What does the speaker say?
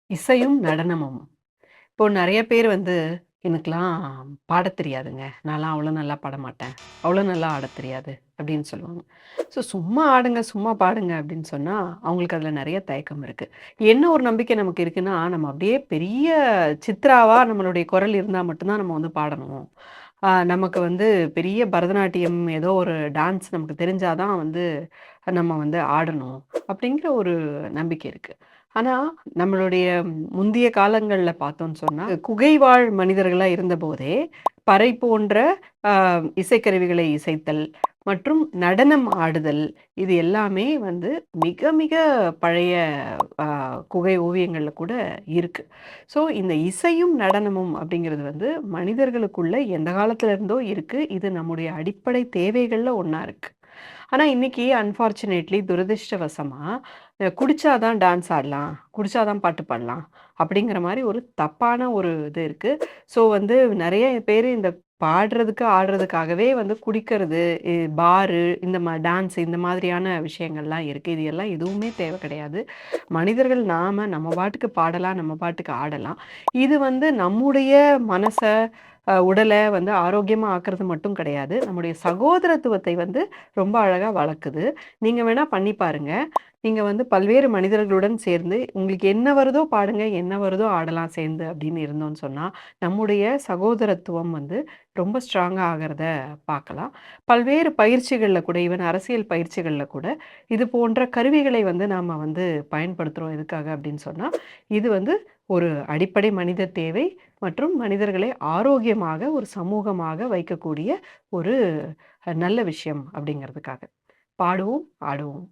இசையும், நடனமும். இப்போ நெறைய பேர் வந்து, "எனக்கெல்லாம் பாடத் தெரியாதுங்க. நான்லாம் அவ்வளோ நல்லா பாடமாட்டேன். அவ்வளோ நல்லா ஆடத் தெரியாது." அப்படின்னு சொல்லுவாங்க. ஸோ சும்மா ஆடுங்க, சும்மா பாடுங்க அப்படின்னு சொன்னா, அவங்களுக்கு அதில நெறைய தயக்கம் இருக்கு. என்ன ஒரு நம்பிக்கை நமக்கு இருக்குன்னா, நம்ம அப்படியே பெரிய சித்ராவா நம்மளுடைய குரல் இருந்தா மட்டும் தான் நம்ம வந்து பாடணும். நமக்கு வந்து பெரிய பரதநாட்டியம் ஏதோ ஒரு டான்ஸ் நமக்கு தெரிஞ்சா தான் வந்து நம்ம வந்து ஆடணும். அப்படிங்கிற ஒரு நம்பிக்கை இருக்கு. ஆனா, நம்மளுடைய முந்தைய காலங்கள்ல பார்த்தோம்ன்னு சொன்னா, குகைவாழ் மனிதர்களா இருந்தபோதே, பறை போன்ற அ இசைக்கருவிகளை இசைத்தல் மற்றும் நடனம் ஆடுதல், இது எல்லாமே வந்து மிக மிக பழைய அ குகை ஓவியங்கள்ல கூட இருக்கு. ஸோ, இந்த இசையும், நடனமும் அப்படிங்கிறது வந்து மனிதர்களுக்குள்ள எந்த காலத்துல இருந்தோ இருக்கு. இது நம்முடைய அடிப்படை தேவைகள்ல ஒண்ணா இருக்கு. ஆனா, இன்னைக்கு அன்பார்ச்சுனேட்லி துரதிர்ஷ்டவசமா, குடிச்சா தான் டான்ஸ் ஆடலாம், குடிச்சா தான் பாட்டு பாடலாம், அப்படிங்கிற மாரி ஒரு தப்பான ஒரு இது இருக்கு. ஸோ வந்து நெறைய பேரு இந்த பாடுறதுக்கு, ஆடுறதுக்காகவே வந்து குடிக்கிறது, பாரு, இந்த டான்ஸ் இந்த மாதிரியான விஷயங்கள்லாம் இருக்கு. இது எல்லாம் எதுவுமே தேவை கிடையாது. மனிதர்கள் நாம நம்ம பாட்டுக்கு பாடலாம், நம்ம பாட்டுக்கு ஆடலாம். இது வந்து நம்முடைய மனச, உடல வந்து ஆரோக்கியமா ஆக்குறது மட்டும் கிடையாது. நம்முடைய சகோதரத்துவத்தை வந்து ரொம்ப அழகா வளர்க்குது. நீங்க வேணா பண்ணி பாருங்க. நீங்க வந்து பல்வேறு மனிதர்களுடன் சேர்ந்து, உங்களுக்கு என்ன வருதோ பாடுங்க, என்ன வருதோ ஆடலாம் சேர்ந்து அப்படின்னு இருந்தோம்னு சொன்னா, நம்முடைய சகோதரத்துவம் வந்து ரொம்ப ஸ்ட்ராங்கா ஆகுறத பார்க்கலாம். பல்வேறு பயிற்சிகள்ல கூட, ஈவன் அரசியல் பயிற்சிகள்ல கூட, இது போன்ற கருவிகளை வந்து நாம வந்து பயன்படுத்துறோம். எதுக்காக அப்படின்னு சொன்னா, இது வந்து ஒரு அடிப்படை மனித தேவை மற்றும் மனிதர்களை ஆரோக்கியமாக, ஒரு சமூகமாக வைக்கக்கூடிய ஒரு நல்ல விஷயம் அப்படிங்கிறதுக்காக. பாடுவோம், ஆடுவோம்.